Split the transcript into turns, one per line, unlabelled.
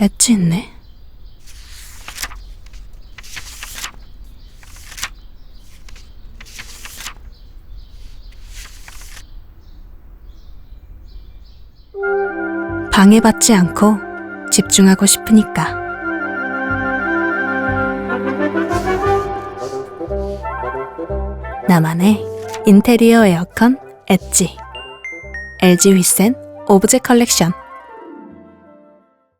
엣지 있네. 방해받지 않고 집중하고 싶으니까. 나만의 인테리어 에어컨 엣지. LG 휘센 오브제 컬렉션.